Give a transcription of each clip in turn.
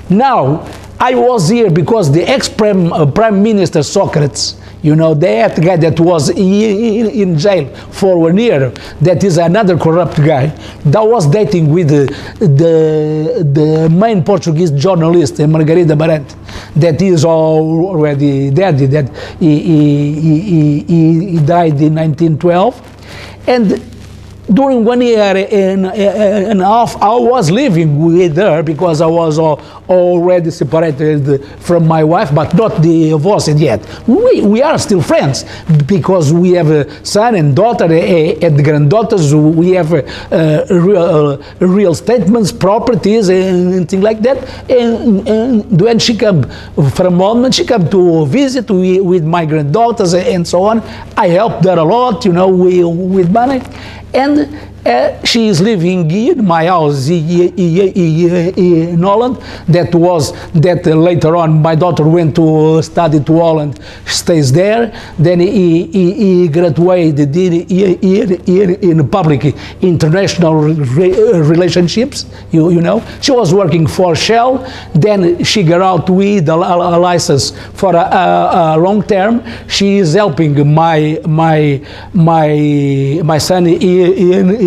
Now, I was here because the ex-Prime Minister Socrates, you know, that guy that was in jail for 1 year, that is another corrupt guy, that was dating with the main Portuguese journalist, Margarida Barante, that is already dead, that he died in 1912. And during 1 year and a half, I was living with her because I was already separated from my wife, but not divorced yet. We are still friends because we have a son and daughter and granddaughters. We have real statements, properties, and things like that. And when she come for a moment, she come to visit with my granddaughters and so on. I helped her a lot, you know, with money. And she is living in my house in Holland. That later on my daughter went to study to Holland, stays there. Then he graduated here in public international relationships. You know, she was working for Shell. Then she got out with a license for a long term. She is helping my son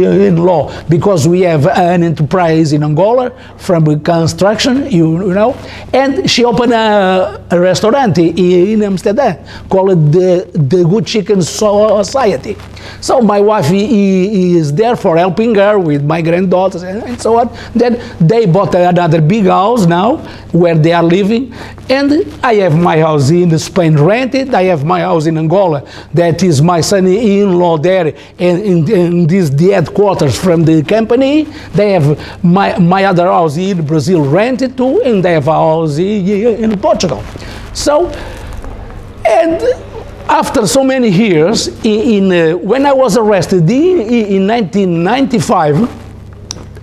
in law because we have an enterprise in Angola from construction, you know, and she opened a restaurant in Amsterdam called the Good Chicken Society. So my wife is there for helping her with my granddaughters and so on. Then they bought another big house now where they are living, and I have my house in Spain rented. I have my house in Angola that is my son-in-law there, and in this the headquarters from the company. They have my other house in Brazil rented too, and they have a house in Portugal. So, and after so many years, when I was arrested in 1995,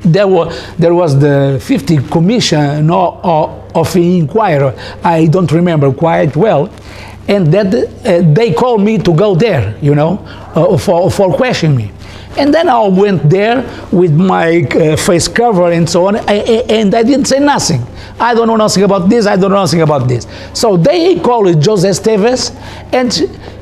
there was the 50th Commission of Inquiry. I don't remember quite well. And that they called me to go there, you know, for questioning me. And then I went there with my face cover and so on, and I didn't say nothing. I don't know nothing about this, I don't know nothing about this. So they called Jose Esteves, and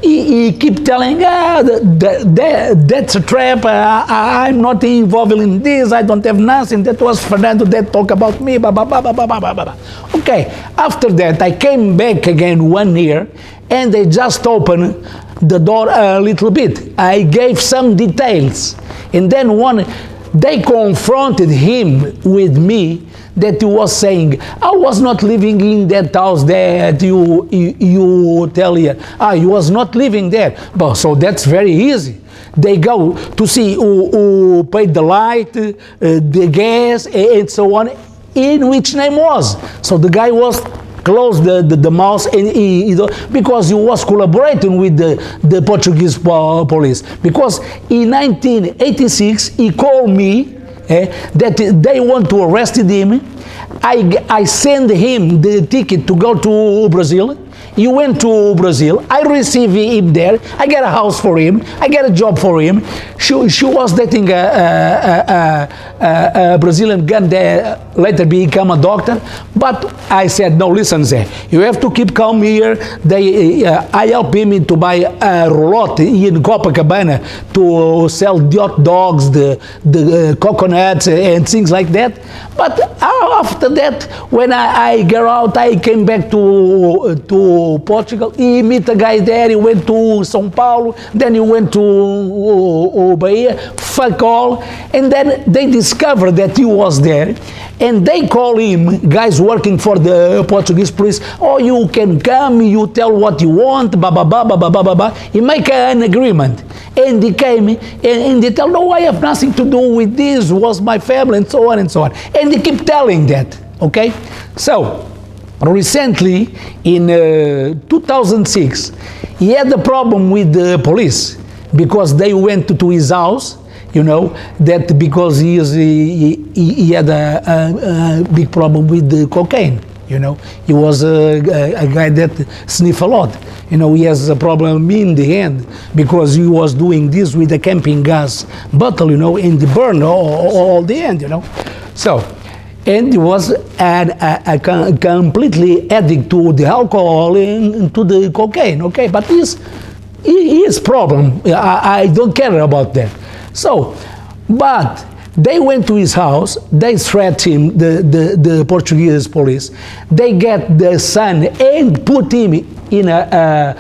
he kept telling, that's a trap, I'm not involved in this, I don't have nothing, that was Fernando that talked about me, blah, blah, blah, blah, blah, blah, blah. Okay, after that I came back again 1 year, and they just opened the door a little bit. I gave some details, and then they confronted him with me that he was saying, I was not living in that house that you tell here. You was not living there. But so that's very easy. They go to see who paid the light, the gas, and so on, in which name was. So the guy was closed the mouth, and because he was collaborating with the Portuguese police. Because in 1986 he called me that they want to arrest him. I sent him the ticket to go to Brazil. He went to Brazil. I received him there. I got a house for him. I got a job for him. She was dating a Brazilian gun that later became a doctor. But I said, no, listen, Zé, you have to keep calm here. I helped him to buy a roulotte in Copacabana to sell the hot dogs, the coconuts, and things like that. But after that, when I got out, I came back to Portugal. He met a guy there. He went to São Paulo. Then he went to Bahia. Fuck all. And then they discovered that he was there. And they call him, guys working for the Portuguese police. Oh, you can come. You tell what you want. Blah blah blah blah blah blah blah. He make an agreement. And he came and they tell, no, I have nothing to do with this. It was my family and so on and so on. And they keep telling that. Okay, so. Recently, in 2006, he had a problem with the police because they went to his house, you know, that because he had a big problem with the cocaine, you know. He was a guy that sniffed a lot. You know, he has a problem in the hand because he was doing this with a camping gas bottle, you know, and the burn all the end, you know. So, and he was completely addict to the alcohol and to the cocaine. Okay, but his problem. I don't care about that. So, but they went to his house. They threatened him, the Portuguese police. They get the son and put him in a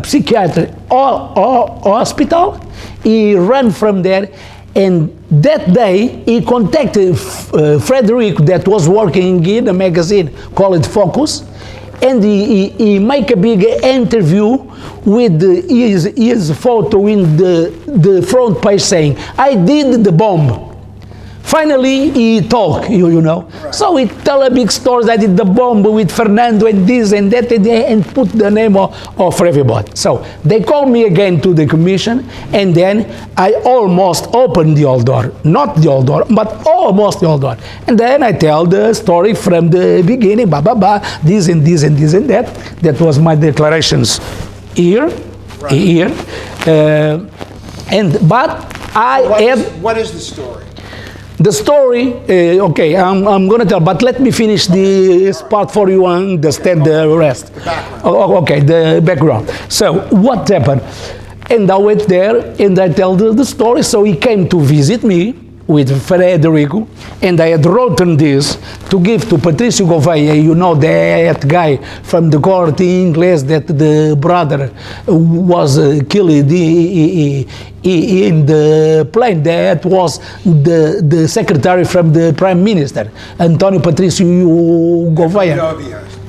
psychiatric hospital. He ran from there. And that day, he contacted Frederico, that was working in a magazine called Focus, and he make a big interview with his photo in the front page saying, "I did the bomb." Finally, he talk, you know. Right. So he tell a big story. I did the bomb with Fernando and this and that, and put the name of everybody. So they called me again to the commission, and then I almost opened the old door. Not the old door, but almost the old door. And then I tell the story from the beginning, this and this and this and that. That was my declarations here, right. Here. But I had... What is the story? The story, okay, I'm going to tell, but let me finish this part for you and understand the rest. The background. Okay, the background. So, what happened? And I went there and I tell the story. So he came to visit me with Frederico, and I had written this to give to Patricio Gouveia, you know, that guy from the court in English, that the brother was killed in the plane. That was the secretary from the prime minister, Antonio Patricio Gouveia.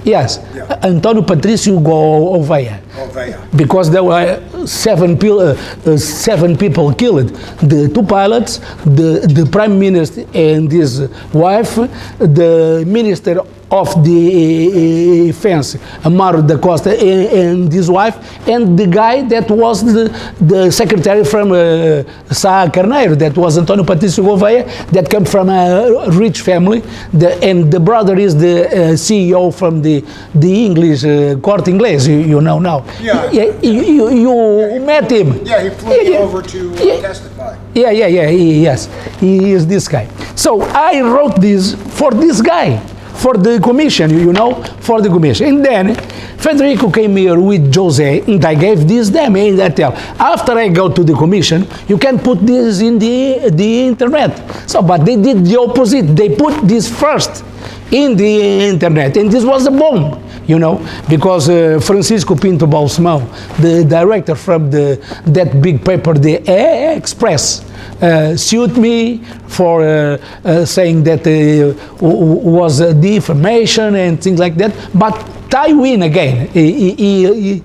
Yes, yeah. Antonio Patricio Gouveia. Because there were seven people killed. The two pilots, the prime minister and his wife, the minister of the defense, Amaro da Costa, and his wife, and the guy that was the secretary from Sá Carneiro, that was Antonio Patricio Gouveia, that came from a rich family, and the brother is the CEO from the English court English, you know now. Yeah. You met him. Yeah, he flew me over to testify. Yes, he is this guy. So I wrote this for this guy, for the commission, you know, for the commission. And then Federico came here with Jose, and I gave this them, and I tell, after I go to the commission, you can put this in the internet. So, but they did the opposite. They put this first in the internet, and this was a bomb, you know, because Francisco Pinto Balsemão, the director from that big paper, the Express, sued me for saying that was defamation and things like that, but I win again. He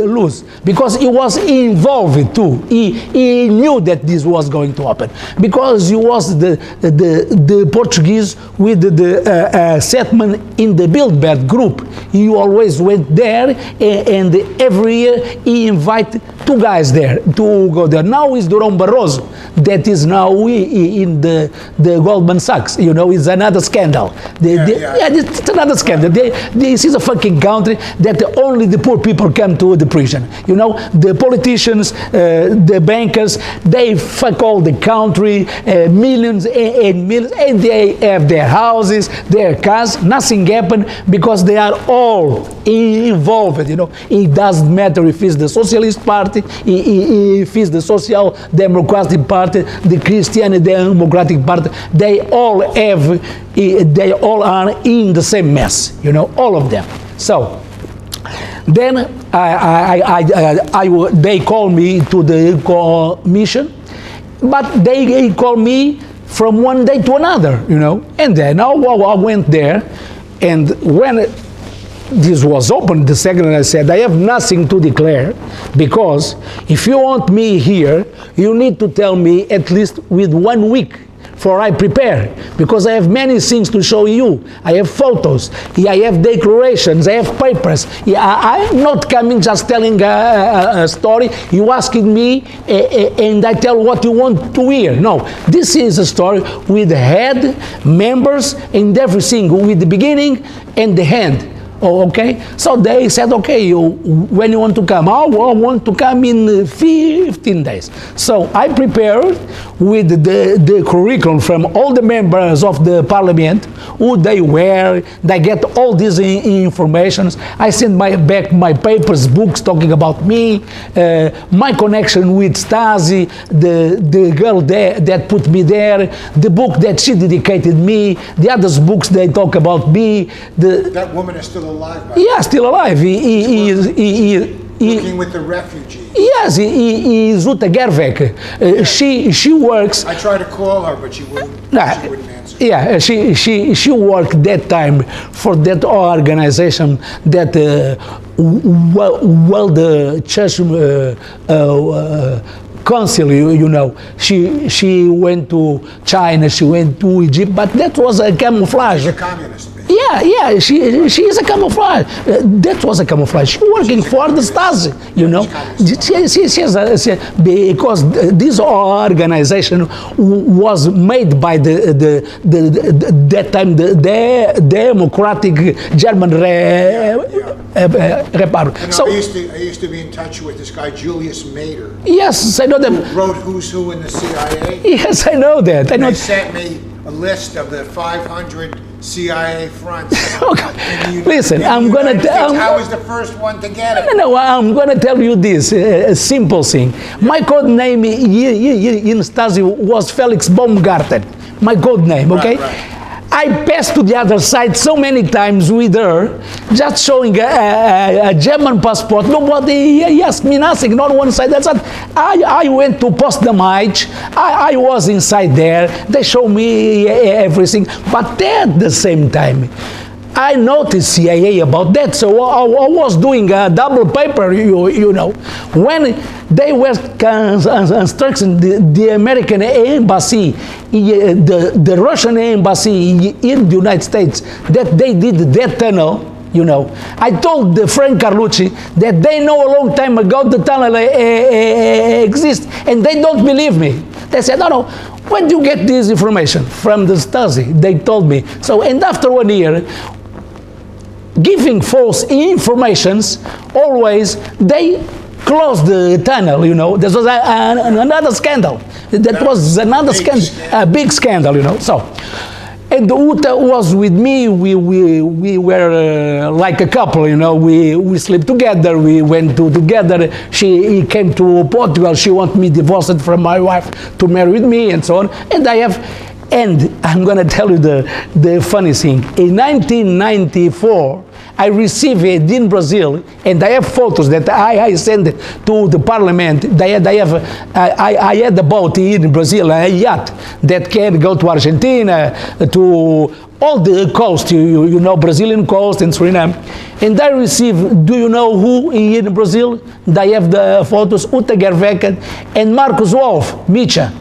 lose because he was involved too. He knew that this was going to happen because he was the Portuguese with the settlement in the Bilderberg group. He always went there, and every year he invited two guys there to go there. Now it's Durão Barroso that is now in the Goldman Sachs. You know, it's another scandal. It's another scandal. This is a fucking country that only the poor people come to the prison. You know, the politicians, the bankers, they fuck all the country, millions and millions, and they have their houses, their cars. Nothing happened because they are all involved. You know, it doesn't matter if it's the Socialist Party, if it's the Social Democratic Party, the Christian Democratic Party. They all are in the same mess. You know, all of them. So then they call me to the commission, but they call me from one day to another, you know. And then I went there, and when this was open, the second, I said, I have nothing to declare, because if you want me here, you need to tell me at least with 1 week. For I prepare, because I have many things to show you. I have photos, I have declarations, I have papers. I'm not coming just telling a story. You asking me, and I tell what you want to hear. No, this is a story with head, members, and everything, with the beginning and the end. Oh, okay, so they said, okay, when you want to come? Oh, well, I want to come in 15 days. So I prepared with the curriculum from all the members of the parliament, who they were, they get all these information. I sent back my papers, books talking about me, my connection with Stasi, the girl that put me there, the book that she dedicated me, the other books they talk about me. That woman is still alive, by Yeah, still alive. working with the refugees. Yes, he is Uta Gervek. She works. I tried to call her, but she wouldn't answer. Yeah, she worked that time for that organization that the church council, you know, she went to China, she went to Egypt, but that was a camouflage. She's a communist. Yeah, she is a camouflage. That was a camouflage. She working for the Stasi, you know. Because this organization was made by that time the Democratic German Republic. You know, So I used to be in touch with this guy Julius Mader. yes, I know them. Who wrote Who's Who in the CIA. Yes, I know that. I know. They sent me a list of the 500 CIA fronts. Listen, I'm gonna tell. I was the first one to get it. No, I'm gonna tell you this a simple thing. My code name in Stasi was Felix Baumgarten. My code name, okay? Right. I passed to the other side so many times with her, just showing a German passport. Nobody asked me nothing, not one side. That's it. I went to Potsdam Heights. I was inside there. They showed me everything. But at the same time, I noticed CIA about that, so I was doing a double paper, you know. When they were constructing the American embassy, the Russian embassy in the United States, that they did that tunnel, you know. I told Frank Carlucci that they know a long time ago the tunnel exists, and they don't believe me. They said, no, when do you get this information? From the Stasi, they told me. So, and after 1 year, giving false informations, always they closed the tunnel, you know. This was another scandal. That was another scandal, a big scandal, you know. So, and Uta was with me. We were like a couple, you know. We slept together. We went together. He came to Portugal. She wanted me divorced from my wife to marry with me, and so on. And and I'm going to tell you the funny thing. In 1994, I received it in Brazil, and I have photos that I sent to the parliament. I had a boat in Brazil, a yacht that can go to Argentina, to all the coast, you know, Brazilian coast and Suriname. And I received, do you know who in Brazil? I have the photos, Uta Gerveken and Marcus Wolf, Micha.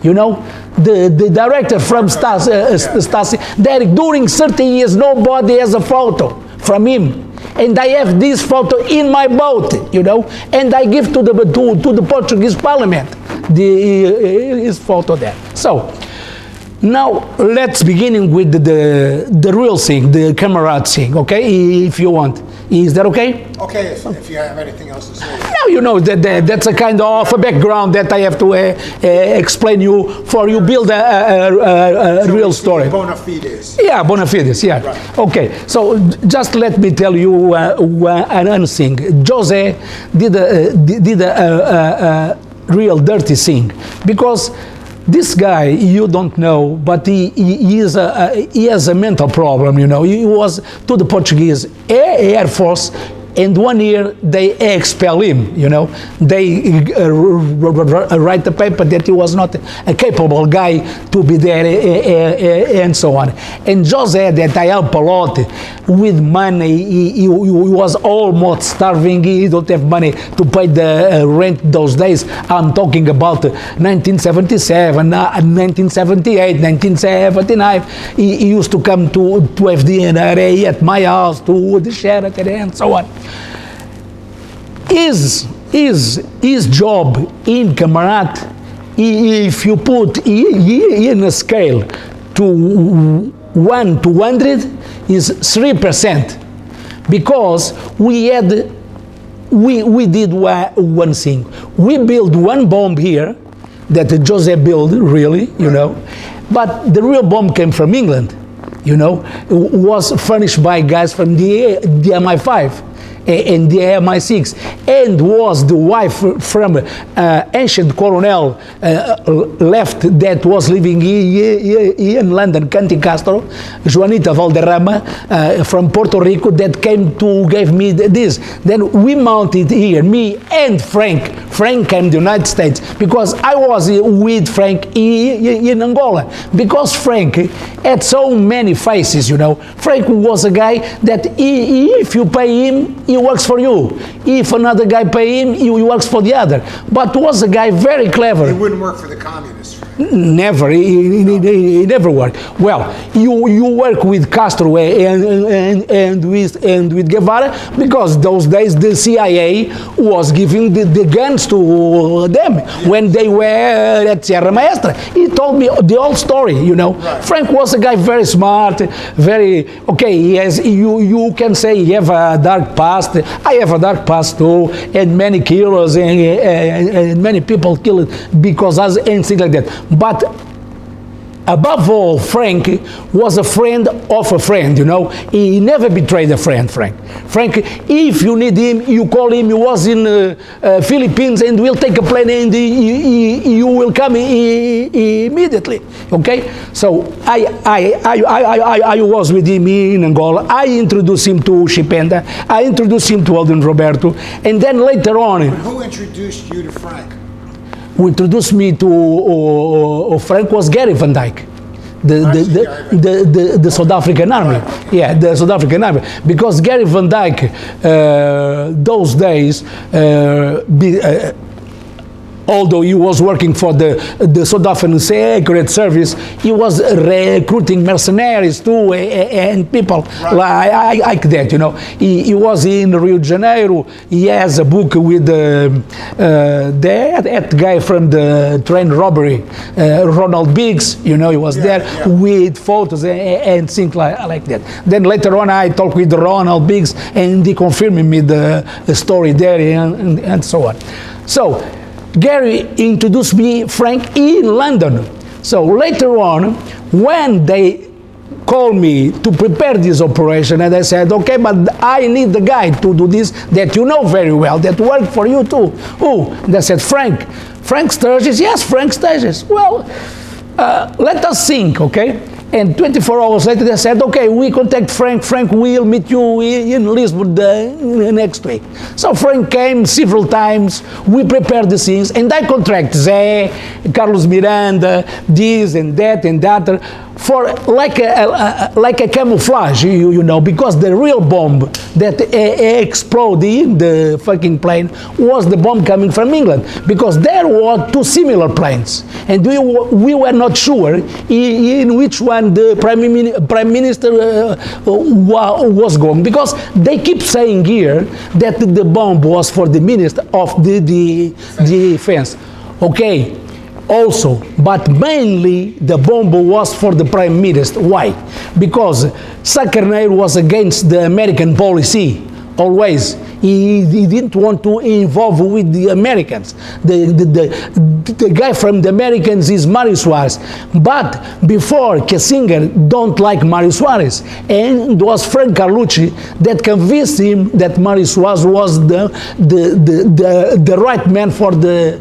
You know, the director from Stasi, that during 30 years, nobody has a photo from him. And I have this photo in my boat, you know, and I give to the Portuguese parliament his photo there. So, now let's begin with the real thing, the camera thing, okay, if you want. Is that okay? Okay, if you have anything else to say. Now you know that's a kind of a background that I have to explain you for you build a real story. Bona fides. Yeah, bona fides, yeah. Right. Okay, so just let me tell you another thing. Jose did a real dirty thing, because this guy, you don't know, but he has a mental problem, you know. He was to the Portuguese Air Force, and 1 year they expel him, you know. They write the paper that he was not a capable guy to be there, and so on. And Jose, that I help a lot with money, he was almost starving. He don't have money to pay the rent those days. I'm talking about 1977, 1978, 1979. He used to come to FDNRA at my house, to the Sheraton, and so on. His job in Camarate, if you put in a scale to 1 to 100, is 3%. because we did one thing. We built one bomb here that Jose built, really, you know, but the real bomb came from England, you know, was furnished by guys from the MI5 and the MI6, and was the wife from ancient colonel left that was living here in London, Canti Castro, Juanita Valderrama, from Puerto Rico, that came to give me this. Then we mounted here, me and Frank. Frank came to the United States because I was with Frank in Angola, because Frank had so many faces, you know. Frank was a guy that if you pay him, he works for you. If another guy pay him, he works for the other. But was a guy very clever. He wouldn't work for the communists. Never. He never worked. Well, you work with Castro and with Guevara, because those days the CIA was giving the guns to them when they were at Sierra Maestra. He told me the whole story, you know. Right. Frank was a guy very smart, very, okay, yes, you can say he have a dark past. I have a dark past too, and many killers and many people killed because us and things like that. But above all, Frank was a friend of a friend, you know. He never betrayed a friend, Frank. Frank, if you need him, you call him. He was in Philippines, and we'll take a plane, and you will come immediately, okay? So I was with him in Angola. I introduced him to Chipenda. I introduced him to Alden Roberto, and then later on... Who introduced you to Frank? Who introduced me to Frank was Gary Van Dyke, the South African Army. Right. Yeah, the South African Army. Because Gary Van Dyke, those days, although he was working for the South African Secret Service, he was recruiting mercenaries too, and people like that, you know. He was in Rio de Janeiro. He has a book with that guy from the train robbery, Ronald Biggs, you know, he was there with photos and things like that. Then later on I talked with Ronald Biggs, and he confirmed me the story there and so on. So Gary introduced me Frank in London. So later on, when they called me to prepare this operation, and I said, okay, but I need the guy to do this that you know very well, that worked for you too. Who? They said, Frank. Frank Sturgis? Yes, Frank Sturgis. Well, let us think, okay? And 24 hours later, they said, okay, we contact Frank. Frank will meet you in Lisbon the next week. So Frank came several times. We prepared the scenes, and I contract Zé, Carlos Miranda, this and that and that, for like a camouflage, you know, because the real bomb that exploded in the fucking plane was the bomb coming from England, because there were two similar planes, and we were not sure in which one the prime minister was going, because they keep saying here that the bomb was for the minister of the defense. Okay. Also, but mainly the bomb was for the prime minister. Why? Because Carneiro was against the American policy, always. He didn't want to involve with the Americans. The guy from the Americans is Mario Suarez. But before, Kissinger don't like Mario Suarez. And it was Frank Carlucci that convinced him that Mario Suarez was the right man for the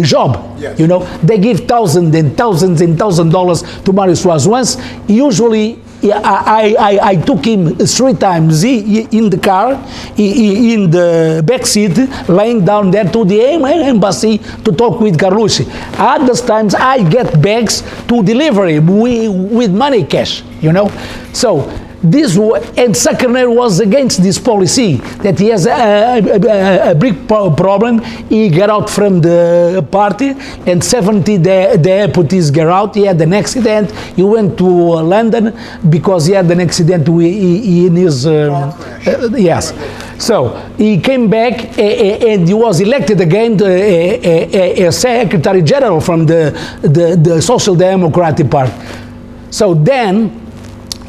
job. Yes. You know, they give thousands and thousands and $1,000 to Mario Suarez once. Usually, I took him 3 times in the car, in the back seat, laying down there to the embassy to talk with Carlucci. Other times I get bags to deliver him with money, cash, you know. So this, and Carneiro was against this policy, that he has a big problem. He got out from the party, and 70 deputies got out. He had an accident. He went to London because he had an accident in his yes. So he came back, and he was elected again as Secretary General from the Social Democratic Party. So then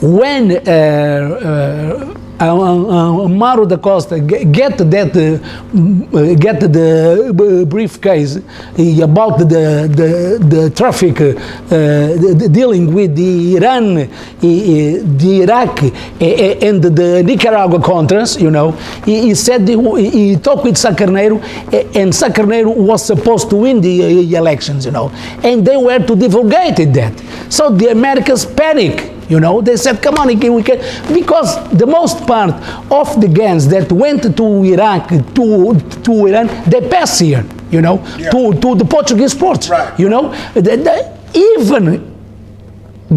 when Mauro da Costa get the briefcase about the traffic dealing with the Iran, the Iraq, and the Nicaragua Contras, you know, he said he talked with Sacarneiro, and Sacarneiro was supposed to win the elections, you know, and they were to divulgate that. So the Americans panic. You know, they said, come on, we can, because the most part of the guns that went to Iraq, to Iran, they pass here, you know, to the Portuguese ports, right. You know. Even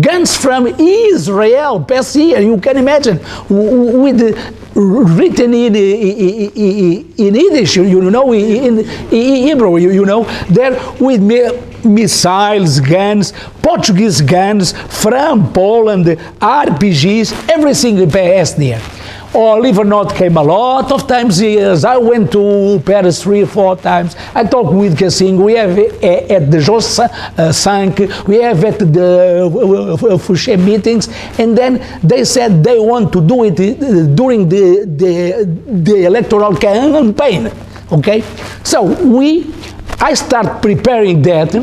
guns from Israel pass here, you can imagine, with written in Yiddish, you know, in Hebrew, you know, there with missiles, guns, Portuguese guns from Poland, RPGs, everything passed there. Oliver North came a lot of times. Yes, I went to Paris 3 or 4 times. I talked with Kessing. We have at the Jos 5, we have at the Fouché meetings, and then they said they want to do it during the electoral campaign. Okay, so I start preparing that,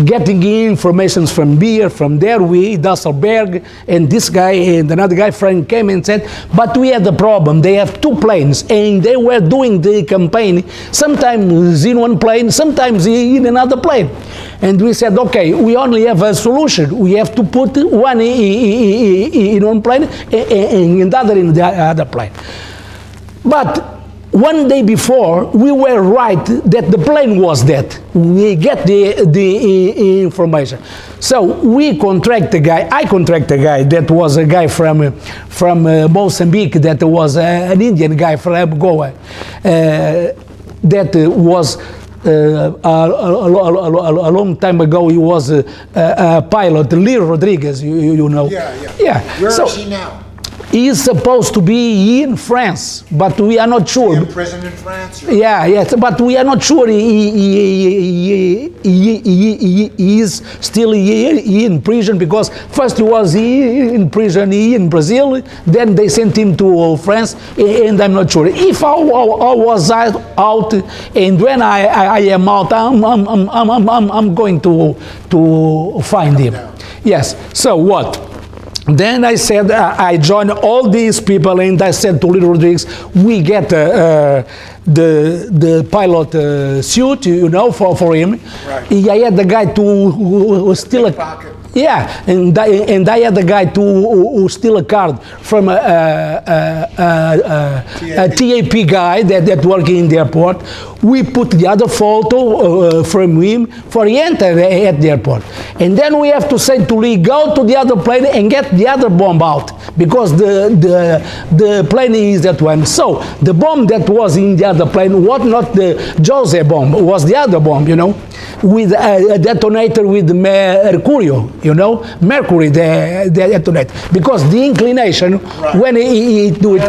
getting information from here, from there, Dasselberg, and this guy and another guy, Frank, came and said, but we had the problem. They have 2 planes, and they were doing the campaign, sometimes in one plane, sometimes in another plane. And we said, okay, we only have a solution. We have to put one in one plane and the other in the other plane. But one day before, we were right that the plane was that. We get the information. So we contract a guy, I contract a guy that was a guy from Mozambique, that was an Indian guy from Goa, that was a long time ago, he was a pilot, Leo Rodriguez, you know. Yeah. Where is he now? He is supposed to be in France, but we are not sure. In prison in France? Yeah, yes, but we are not sure he is still in prison, because first he was in prison in Brazil, then they sent him to France, and I'm not sure. If I was out, and when I am out, I'm going to find him. Yes. So what? Then I said, I joined all these people, and I said to Little Rodriguez, we get the pilot suit, you know, for him. Right. I had the guy to steal a pocket. Yeah, and I had the guy to steal a card from a TAP guy that working in the airport. We put the other photo from him for he entered at the airport. And then we have to say to Lee, go to the other plane and get the other bomb out, because the plane is that one. So the bomb that was in the other plane was not the Jose bomb, was the other bomb, you know, with a detonator with Mercurio, you know, Mercury, the detonator, because the inclination, right, when he do it,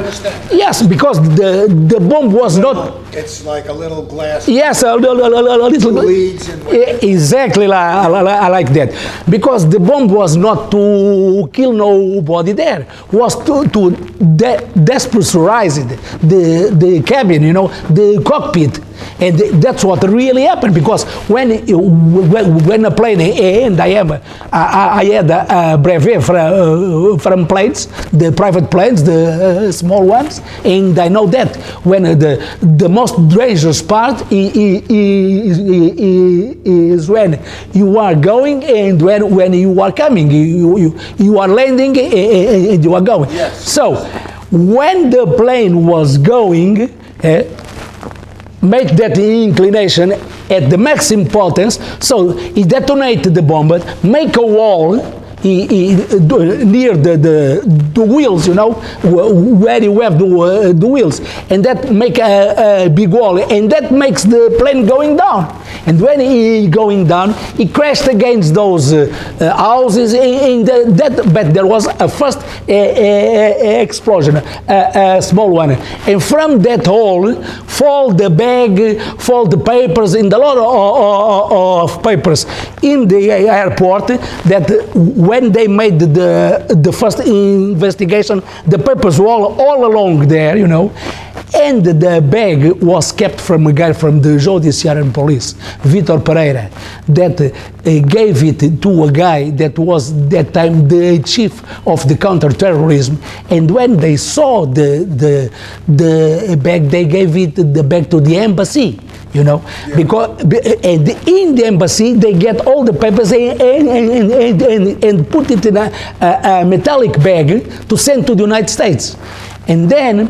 yes, because the bomb was not. It's like a little glass. Yes, a little bleeds and exactly like that, because the bomb was not to kill nobody there, was to despressurize the cabin, you know, the cockpit. And that's what really happened, because when a plane, and I had a brevet from planes, the private planes, the small ones, and I know that when the most dangerous part is when you are going and when you are coming, you are landing and you are going. Yes. So when the plane was going, make that inclination at the maximum potence, so he detonated the bomb, make a wall near the wheels, you know, where you have the wheels, and that make a big wall, and that makes the plane going down. And when he going down, he crashed against those houses, but there was a first explosion, a small one, and from that hole fall the bag, fall the papers, and a lot of papers in the airport that when they made the first investigation, the papers were all along there, you know, and the bag was kept from a guy from the Judiciary Police, Vitor Pereira, that gave it to a guy that was that time the chief of the counter-terrorism. And when they saw the bag, they gave the bag to the embassy, you know, because and in the embassy they get all the papers and put it in a metallic bag to send to the United States. And then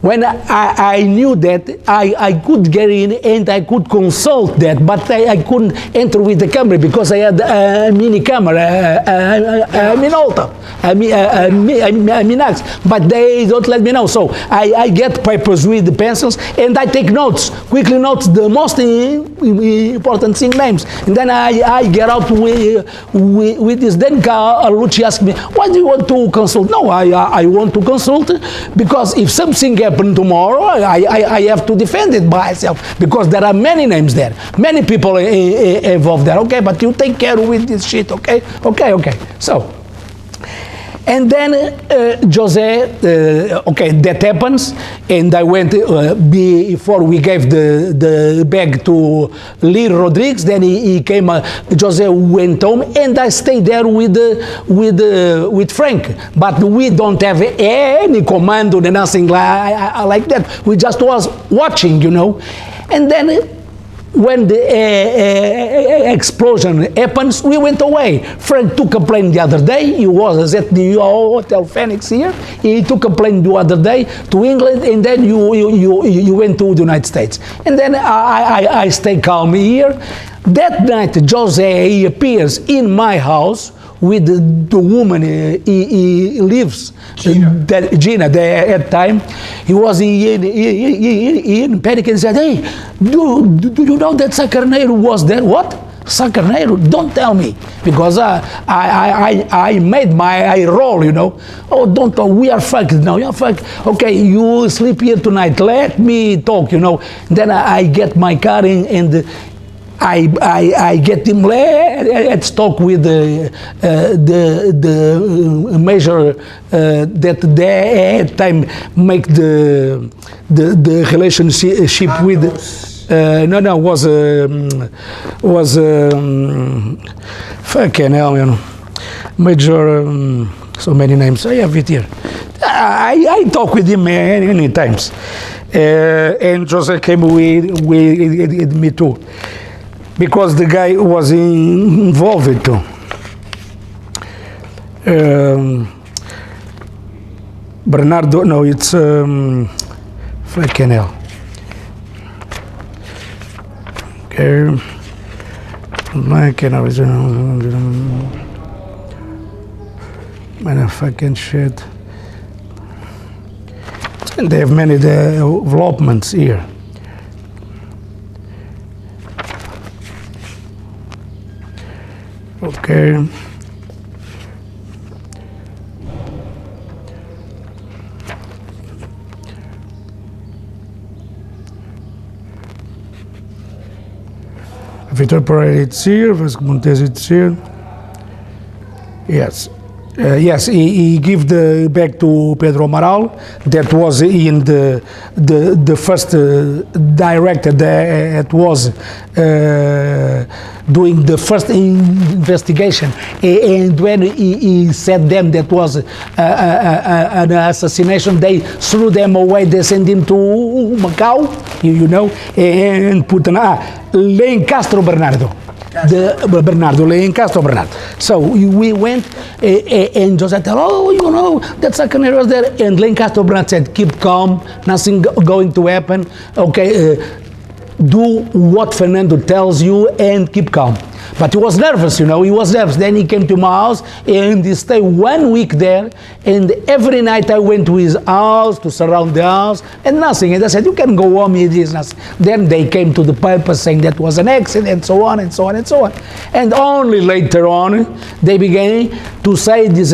when I knew that, I could get in and I could consult that, but I couldn't enter with the camera because I had a mini camera, a Minolta, a Minax, but they don't let me know. So I get papers with the pencils and I take notes, quickly notes the most important thing names. And then I get out with this. Then Lucci asked me, why do you want to consult? No, I want to consult because if something happens tomorrow, I have to defend it by myself because there are many names there, many people involved there. Okay, but you take care with this shit. Okay. So, and then Jose, okay, that happens, and I went before we gave the bag to Lee Rodriguez. Then he came. Jose went home, and I stayed there with Frank. But we don't have any command or nothing like that. We just was watching, you know, and then. When the explosion happens, we went away. Frank took a plane the other day. He was at the Hotel Phoenix here. He took a plane the other day to England, and then you went to the United States. And then I stay calm here. That night, Jose appears in my house with the woman he lives, Gina, at time. He was in panic and said, hey, do you know that Sacarneiro was there? What? Sacarneiro? Don't tell me, because I made my role, you know. Oh, don't tell, we are fucked now, you're fucked. Okay, you sleep here tonight, let me talk, you know. Then I get my car and I get him. Let's talk with the major that they at time make the relationship with. Was fucking hell, you know, major. So many names. I have it here. I talk with him many times, and Jose came with me too. Because the guy was involved too. Bernardo, no, it's fucking hell. Okay, man, fucking shit. And they have many developments here. Okay. Vitor Pereira, it's here. Vasco Montes, it's here. Yes. Yes, he gave the bag to Pedro Amaral. That was in the first director that was doing the first investigation. And when he said them that was an assassination, they threw them away. They sent him to Macau, you know, and put an Len Castro Bernardo. Bernardo. So we went and Jose said, oh, you know, that Sacarneiro was there. And Len Castro Bernardo said, keep calm, nothing going to happen. Okay, do what Fernando tells you and keep calm. But he was nervous, you know, he was nervous. Then he came to my house and he stayed 1 week there. And every night I went to his house to surround the house and nothing. And I said, you can go home, it is nothing. Then they came to the paper saying that was an accident and so on and so on and so on. And only later on they began to say this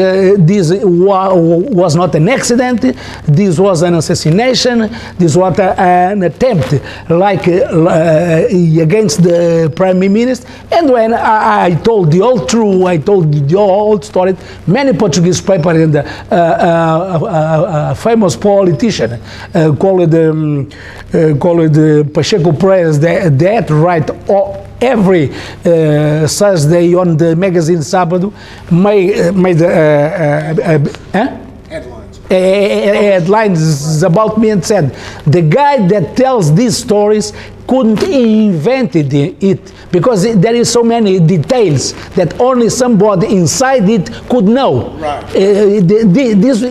was not an accident, this was an assassination, this was an attempt like against the Prime Minister. And when I told the whole truth, I told the whole story, many Portuguese people and a famous politician called Pacheco Perez, that write every Thursday on the magazine Sábado, made headlines about me and said, the guy that tells these stories couldn't invent it because there is so many details that only somebody inside it could know. Right. This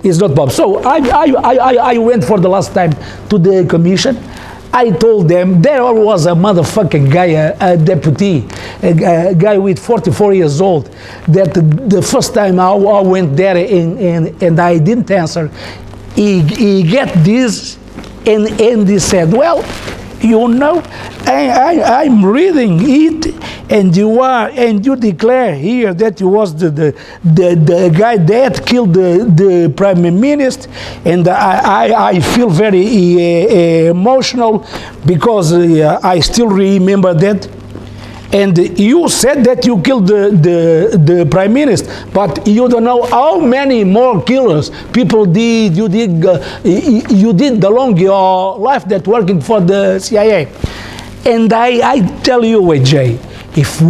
is not Bob. So I went for the last time to the commission. I told them there was a motherfucking guy, a deputy, a guy with 44 years old, that the first time I went there and I didn't answer, he get this and he said, well, you know, I'm reading it, and you declare here that you was the guy that killed the prime minister, and I feel very emotional because I still remember that. And you said that you killed the prime minister, but you don't know how many more killers people did you did along your life that working for the CIA. And I tell you, AJ, if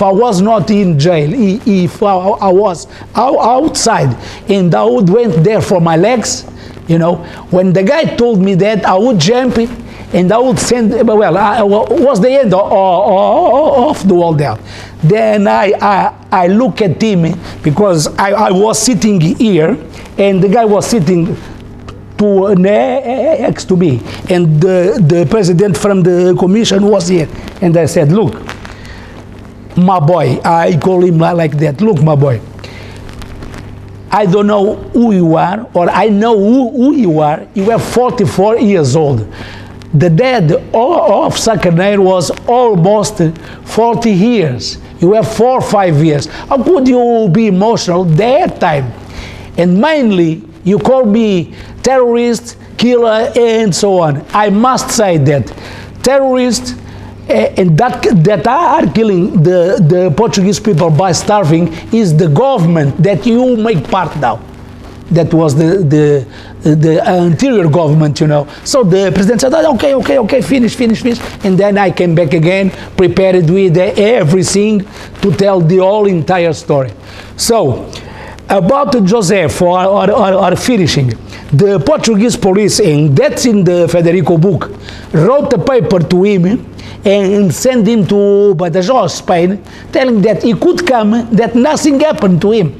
I was not in jail, if I was outside and I would went there for my legs, you know, when the guy told me that, I would jump it and I would send, well, was the end of the world there. Then I look at him because I was sitting here and the guy was sitting next to me, and the president from the commission was here, and I said, look, my boy, I call him like that, look, my boy, I don't know who you are, or I know who you are. You are 44 years old. The death of Sacaneiro was almost 40 years. You have 4 or 5 years. How could you be emotional that time? And mainly, you call me terrorist, killer, and so on. I must say that terrorists and that are killing the Portuguese people by starving is the government that you make part now. That was the anterior government, you know. So the president said, okay, finish. And then I came back again, prepared with everything to tell the whole entire story. So, about Joseph, or finishing, the Portuguese police, and that's in the Federico book, wrote a paper to him and sent him to Badajoz, Spain, telling that he could come, that nothing happened to him.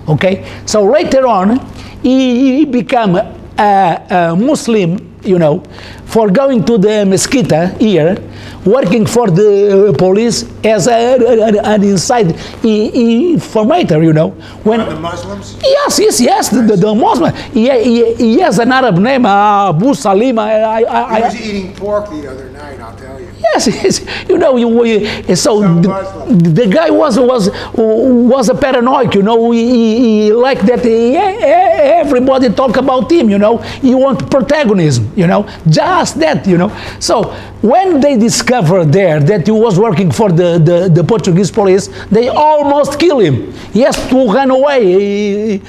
Okay, so later on, he became a Muslim, you know, for going to the Mesquita here, working for the police as an inside informator, you know. When the Muslims? Yes, the Muslim. He has an Arab name, Abu Salim. He was eating pork the other night, I'll tell you. Yes, you know, so the guy was a paranoid, you know. He liked that everybody talk about him, you know. He want protagonism, you know, just that, you know. So when they discovered there that he was working for the Portuguese police, they almost kill him. He has to run away.